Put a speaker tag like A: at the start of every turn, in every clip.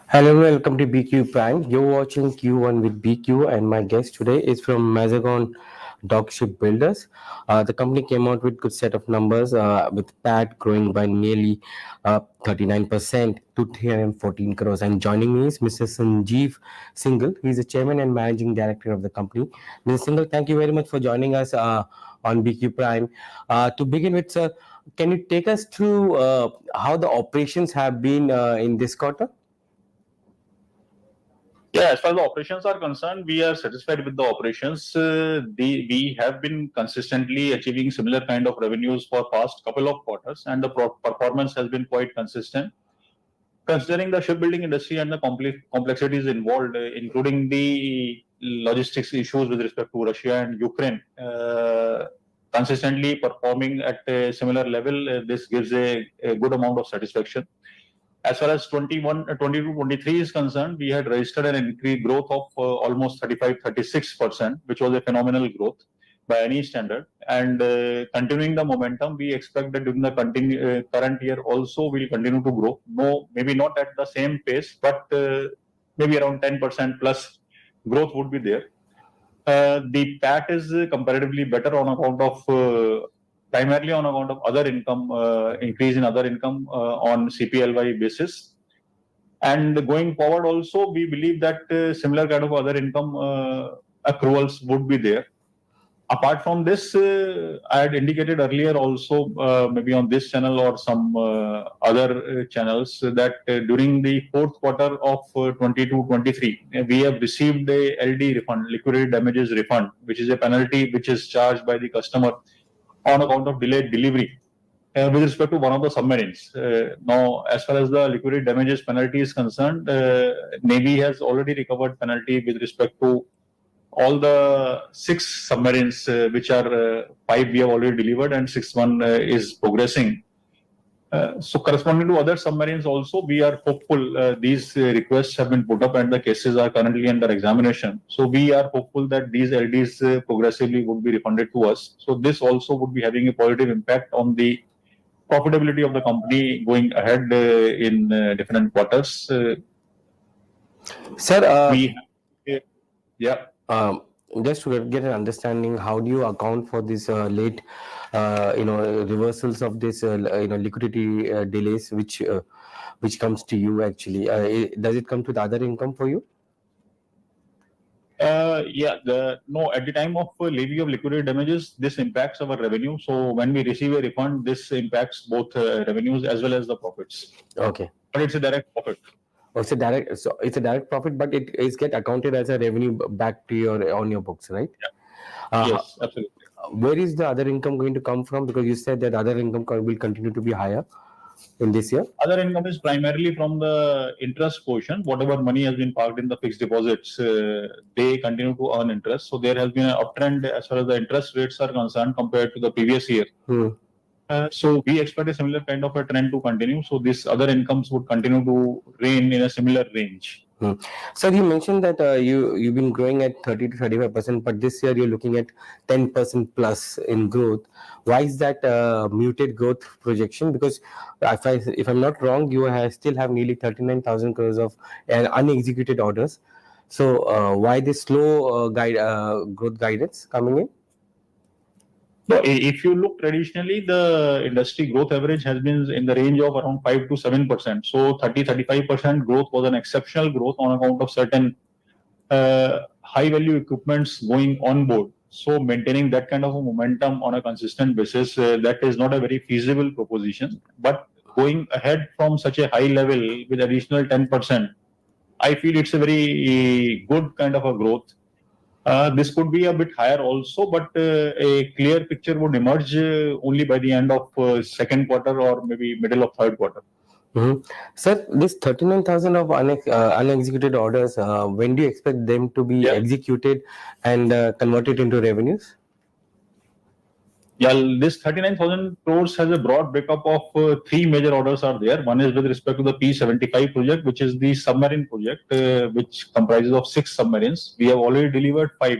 A: Hello, welcome to BQ Prime. You're watching Q1 with BQ, and my guest today is from Mazagon Dock Shipbuilders. The company came out with good set of numbers, with PAT growing by nearly 39% to 314 crores. And joining me is Mr. Sanjeev Singhal. He's the chairman and managing director of the company. Mr. Singhal, thank you very much for joining us on BQ Prime. To begin with, sir, can you take us through how the operations have been in this quarter?
B: Yeah, as far as the operations are concerned, we are satisfied with the operations. We have been consistently achieving similar kind of revenues for past couple of quarters, and the performance has been quite consistent. Considering the shipbuilding industry and the complexities involved, including the logistics issues with respect to Russia and Ukraine, consistently performing at a similar level, this gives a good amount of satisfaction. As far as 22-23 is concerned, we had registered an increased growth of almost 35-36%, which was a phenomenal growth by any standard. And continuing the momentum, we expect that during the current year also will continue to grow. No, maybe not at the same pace, but maybe around 10% plus growth would be there. The PAT is comparatively better on account of primarily on account of other income, increase in other income on CPLY basis. And going forward also, we believe that similar kind of other income accruals would be there. Apart from this, I had indicated earlier also, maybe on this channel or some other channels, that during the fourth quarter of 22-23, we have received a LD refund, liquidated damages refund, which is a penalty which is charged by the customer on account of delayed delivery with respect to one of the submarines. Now, as far as the liquidated damages penalty is concerned, Navy has already recovered penalty with respect to all the 6 submarines, which are 5 we have already delivered and 6th one is progressing. So corresponding to other submarines also, we are hopeful these requests have been put up and the cases are currently under examination. So we are hopeful that these LDs progressively would be refunded to us. So this also would be having a positive impact on the profitability of the company going ahead in different quarters.
A: Sir,
B: yeah.
A: Just to get an understanding, how do you account for this late, reversals of this, liquidity delays, which comes to you actually? Does it come to the other income for you?
B: No, at the time of levy of liquidated damages, this impacts our revenue. So when we receive a refund, this impacts both revenues as well as the profits.
A: Okay.
B: But it's a direct profit.
A: Oh, it's a direct profit, but it is get accounted as a revenue back to on your books, right?
B: Yeah. Yes, absolutely.
A: Where is the other income going to come from? Because you said that other income will continue to be higher in this year.
B: Other income is primarily from the interest portion. Whatever money has been parked in the fixed deposits, they continue to earn interest. So there has been an uptrend as far as the interest rates are concerned compared to the previous year. So we expect a similar kind of a trend to continue. So these other incomes would continue to reign in a similar range.
A: Sir, you mentioned that you've been growing at 30 to 35%, but this year you're looking at 10% plus in growth. Why is that muted growth projection? Because if I'm not wrong, you still have nearly 39,000 crores of unexecuted orders. So why this slow growth guidance coming in?
B: So if you look traditionally, the industry growth average has been in the range of around 5 to 7%. So 30-35% growth was an exceptional growth on account of certain high value equipments going on board. So maintaining that kind of a momentum on a consistent basis, that is not a very feasible proposition. But going ahead from such a high level with additional 10%, I feel it's a very good kind of a growth. This could be a bit higher also, but a clear picture would emerge only by the end of second quarter or maybe middle of third quarter.
A: Sir, this 39,000 of unexecuted orders, when do you expect them to be executed and converted into revenues?
B: Yeah, this 39,000 crores has a broad breakup of 3 major orders are there. One is with respect to the P75 project, which is the submarine project, which comprises of 6 submarines. We have already delivered 5.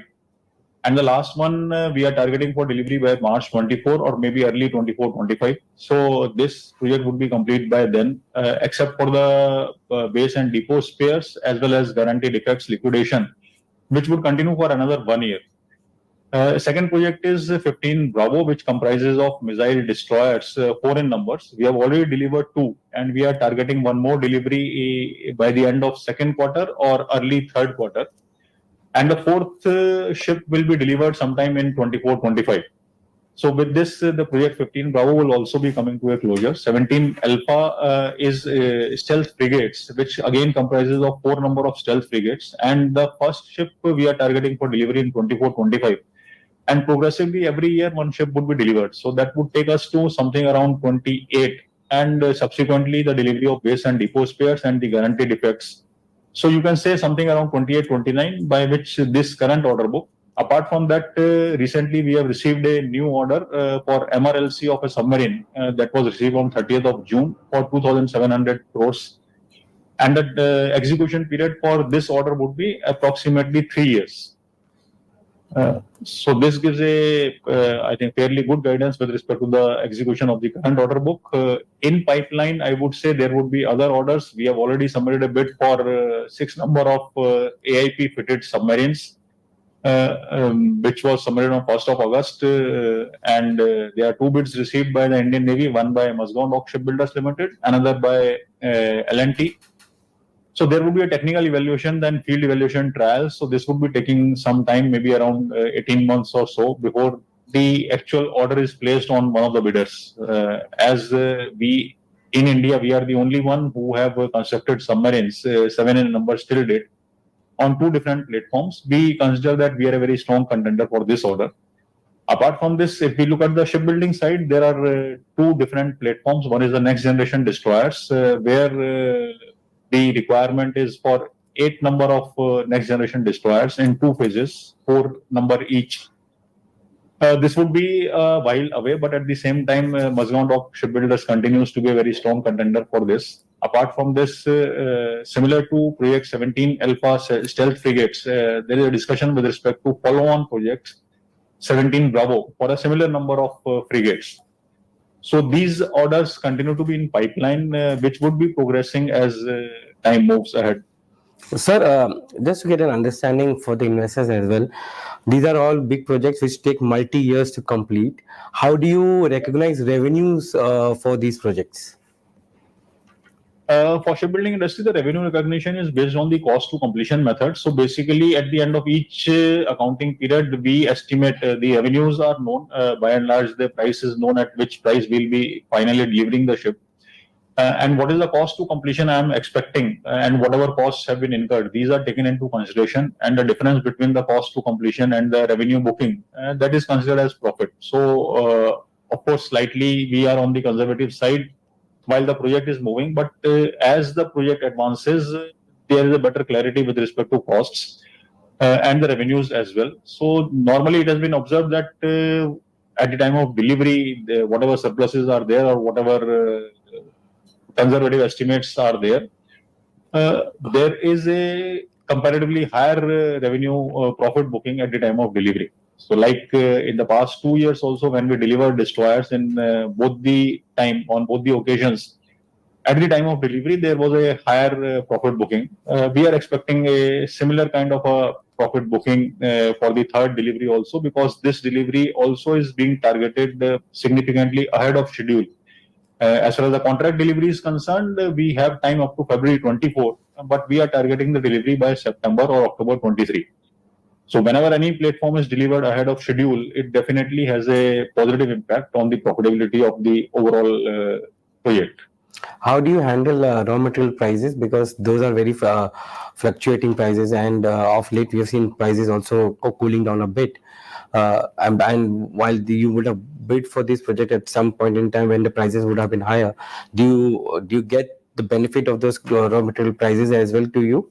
B: And the last one we are targeting for delivery by March 24 or maybe early 24-25. So this project would be complete by then, except for the base and depot spares as well as guarantee defects liquidation, which would continue for another 1 year. Second project is 15 Bravo, which comprises of missile destroyers, four in numbers. We have already delivered two, and we are targeting one more delivery by the end of second quarter or early third quarter. And the fourth ship will be delivered sometime in 24-25. So with this, the project 15 Bravo will also be coming to a closure. 17 Alpha is stealth frigates, which again comprises of four number of stealth frigates. And the first ship we are targeting for delivery in 24-25. And progressively every year one ship would be delivered. So that would take us to something around 28, and subsequently the delivery of base and depot spares and the guarantee defects. So you can say something around 28, 29, by which this current order book. Apart from that, recently we have received a new order for MRLC of a submarine that was received on 30th of June for 2,700 crores. And the execution period for this order would be approximately 3 years. So this gives I think, fairly good guidance with respect to the execution of the current order book. In pipeline, I would say there would be other orders. We have already submitted a bid for 6 number of AIP fitted submarines, which was submitted on 1st of August. And there are 2 bids received by the Indian Navy, one by Mazagon Dock Shipbuilders Limited, another by L&T. So there would be a technical evaluation, then field evaluation trials. So this would be taking some time, maybe around 18 months or so, before the actual order is placed on one of the bidders. As we in India, we are the only one who have constructed submarines, 7 in number till date, on 2 different platforms. We consider that we are a very strong contender for this order. Apart from this, if we look at the shipbuilding side, there are 2 different platforms. One is the next generation destroyers, where the requirement is for 8 number of next generation destroyers in 2 phases, 4 number each. This would be a while away, but at the same time, Mazagon Dock Shipbuilders continues to be a very strong contender for this. Apart from this, similar to Project 17 Alpha stealth frigates, there is a discussion with respect to follow-on projects 17 Bravo for a similar number of frigates. So these orders continue to be in pipeline, which would be progressing as time moves ahead.
A: Sir, just to get an understanding for the investors as well, these are all big projects which take multi years to complete. How do you recognize revenues for these projects?
B: For shipbuilding industry, the revenue recognition is based on the cost to completion method. So basically, at the end of each accounting period, we estimate the revenues are known. By and large, the price is known at which price we'll be finally delivering the ship. And what is the cost to completion I am expecting, and whatever costs have been incurred, these are taken into consideration. And the difference between the cost to completion and the revenue booking, that is considered as profit. So, of course, slightly we are on the conservative side while the project is moving, but as the project advances, there is a better clarity with respect to costs and the revenues as well. So normally it has been observed that at the time of delivery, whatever surpluses are there or whatever conservative estimates are there, there is a comparatively higher revenue profit booking at the time of delivery. So like in the past 2 years also, when we delivered destroyers in both the time, on both the occasions, at the time of delivery, there was a higher profit booking. We are expecting a similar kind of a profit booking for the third delivery also, because this delivery also is being targeted significantly ahead of schedule. As far as the contract delivery is concerned, we have time up to February 24, but we are targeting the delivery by September or October 23. So whenever any platform is delivered ahead of schedule, it definitely has a positive impact on the profitability of the overall project.
A: How do you handle raw material prices? Because those are very fluctuating prices, and of late we have seen prices also cooling down a bit. And while you would have bid for this project at some point in time when the prices would have been higher, do you get the benefit of those raw material prices as well to you?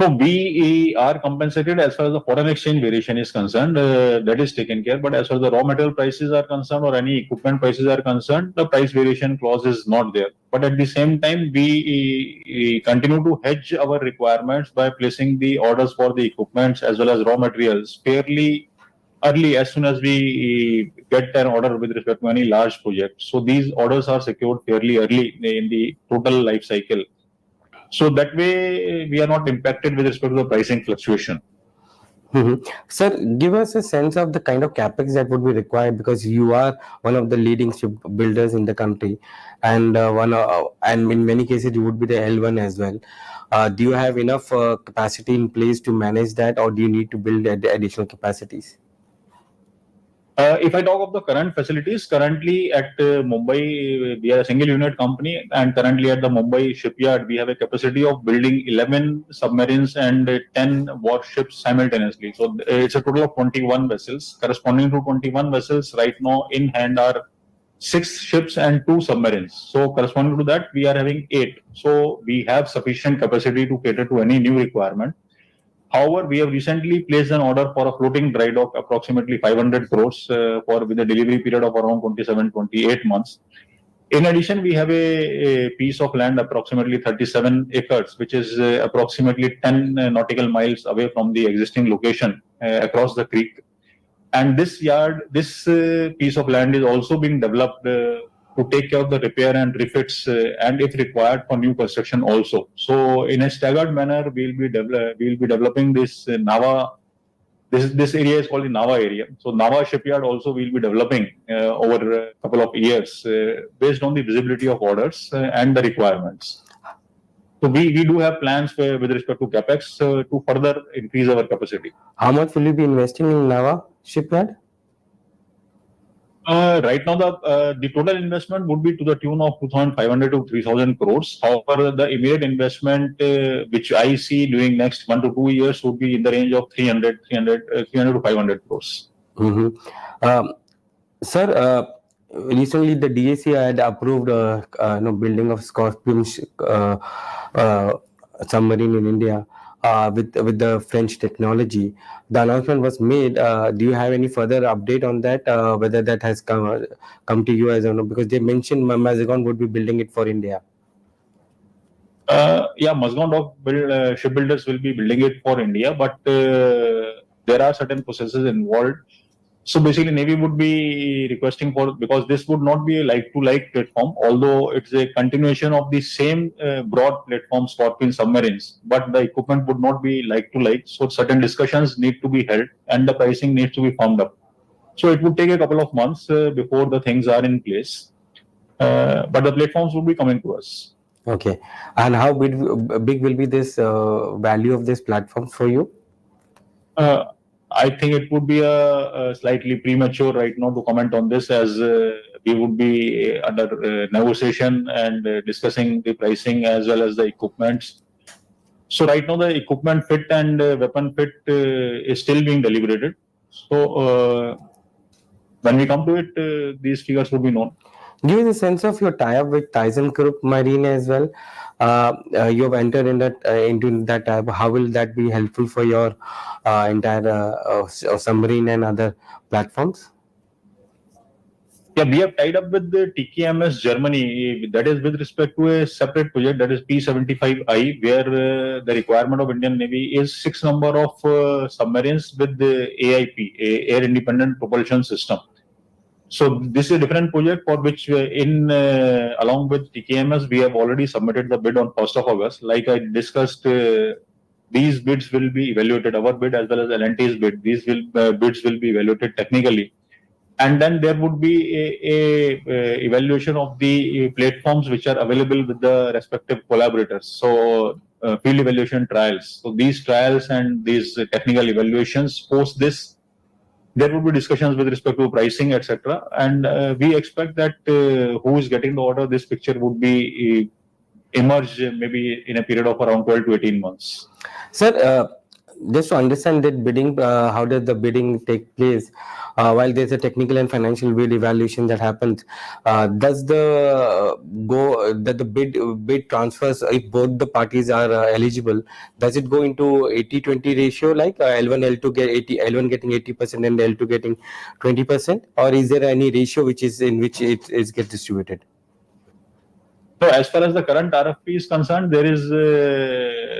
B: So we are compensated as far as the foreign exchange variation is concerned. That is taken care. But as far as the raw material prices are concerned or any equipment prices are concerned, the price variation clause is not there. But at the same time, we continue to hedge our requirements by placing the orders for the equipments as well as raw materials fairly early, as soon as we get an order with respect to any large project. So these orders are secured fairly early in the total life cycle. So that way, we are not impacted with respect to the pricing fluctuation.
A: Mhm. Sir, give us a sense of the kind of capex that would be required, because you are one of the leading ship builders in the country, and and in many cases you would be the L1 as well. Do you have enough capacity in place to manage that, or do you need to build additional capacities?
B: If I talk of the current facilities, currently at Mumbai, we are a single unit company, and currently at the Mumbai shipyard, we have a capacity of building 11 submarines and 10 warships simultaneously. So it's a total of 21 vessels. Corresponding to 21 vessels, right now in hand are 6 ships and 2 submarines. So corresponding to that, we are having 8. So we have sufficient capacity to cater to any new requirement. However, we have recently placed an order for a floating dry dock, approximately 500 crores, for with a delivery period of around 27-28 months. In addition, we have a piece of land, approximately 37 acres, which is approximately 10 nautical miles away from the existing location across the creek. And this piece of land is also being developed to take care of the repair and refits, and if required for new construction also. So in a staggered manner, we'll be developing this Nava. This area is called the Nava area. So Nava shipyard also will be developing over a couple of years based on the visibility of orders and the requirements. So we do have plans with respect to capex to further increase our capacity.
A: How much will you be investing in Nava shipyard?
B: Right now, the total investment would be to the tune of 2,500 to 3,000 crores. However, the immediate investment, which I see during next 1 to 2 years, would be in the range of 300 to 500 crores.
A: Mm-hmm. Um, Sir, recently the DAC had approved building of Scorpion uh, submarine in India with the French technology. The announcement was made. Do you have any further update on that? Whether that has come to you as of now? Because they mentioned Mazagon would be building it for India.
B: Yeah, Mazagon Dock shipbuilders will be building it for India, but there are certain processes involved. So basically, Navy would be requesting for, because this would not be a like-to-like platform, although it's a continuation of the same broad platform Scorpion submarines, but the equipment would not be like-to-like. So certain discussions need to be held, and the pricing needs to be formed up. So it would take a couple of months before the things are in place, but the platforms would be coming to us.
A: Okay, and how big will be this value of this platform for you?
B: Uh, I think it would be a slightly premature right now to comment on this, as we would be under negotiation and discussing the pricing as well as the equipments. So right now the equipment fit and weapon fit is still being deliberated. So when we come to it, these figures would be known.
A: Give us a sense of your tie-up with Tyson Group Marine as well. You have entered into that tie-up. How will that be helpful for your entire submarine and other platforms?
B: Yeah, we have tied up with the TKMS Germany. That is with respect to a separate project, that is P75I, where the requirement of Indian Navy is 6 number of submarines with the AIP, Air Independent Propulsion System. So this is a different project for which along with TKMS, we have already submitted the bid on 1st of August. Like I discussed, these bids will be evaluated, our bid as well as L&T's bid. These bids will be evaluated technically, and then there would be a evaluation of the platforms which are available with the respective collaborators. So field evaluation trials. So these trials and these technical evaluations, post this, there would be discussions with respect to pricing, etc. And we expect that who is getting the order, this picture would be emerge maybe in a period of around 12 to 18 months.
A: Sir, just to understand that bidding, how does the bidding take place? While there's a technical and financial bid evaluation that happens, does the that the bid transfers if both the parties are eligible? Does it go into 80-20 ratio, like L1 L2 get 80, L1 getting 80% and L2 getting 20%, or is there any ratio which is in which it is get distributed?
B: So as far as the current RFP is concerned, there is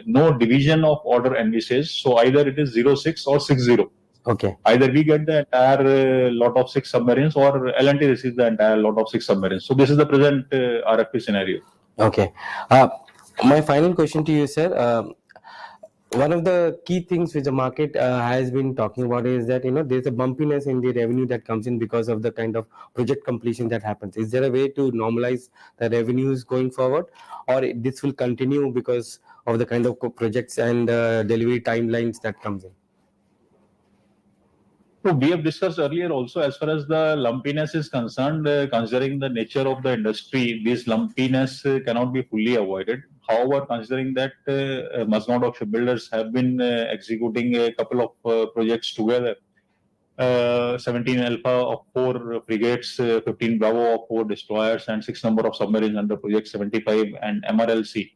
B: no division of order envisaged. So either it is 06 or 60.
A: Okay.
B: Either we get the entire lot of 6 submarines or L&T receives the entire lot of 6 submarines. So this is the present RFP scenario.
A: Okay. My final question to you, sir. One of the key things which the market has been talking about is that there's a bumpiness in the revenue that comes in because of the kind of project completion that happens. Is there a way to normalize the revenues going forward, or this will continue because of the kind of projects and delivery timelines that comes in?
B: So we have discussed earlier also, as far as the lumpiness is concerned, considering the nature of the industry, this lumpiness cannot be fully avoided. However, considering that Mazagon Dock Shipbuilders have been executing a couple of projects together, 17 Alpha of 4 frigates, 15 Bravo of 4 destroyers, and 6 number of submarines under Project 75 and MRLC.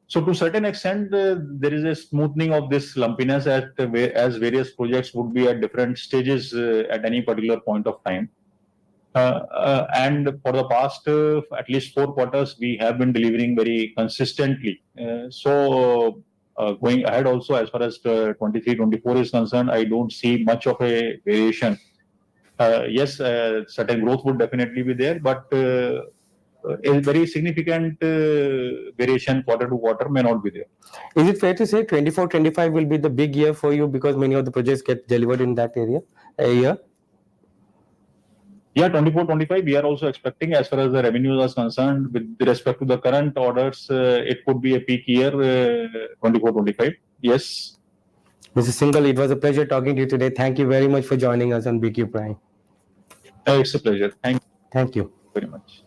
B: So to a certain extent, there is a smoothing of this lumpiness as various projects would be at different stages at any particular point of time. And for the past at least 4 quarters, we have been delivering very consistently. Going ahead also, as far as 23-24 is concerned, I don't see much of a variation. Yes, certain growth would definitely be there, but a very significant variation quarter to quarter may not be there.
A: Is it fair to say 24-25 will be the big year for you because many of the projects get delivered in that area a year?
B: Yeah, 24-25, we are also expecting, as far as the revenues are concerned, with respect to the current orders, it could be a peak year, 24-25. Yes.
A: Mr. Singhal, it was a pleasure talking to you today. Thank you very much for joining us on BQ Prime.
B: It's a pleasure. Thank
A: you very
B: much.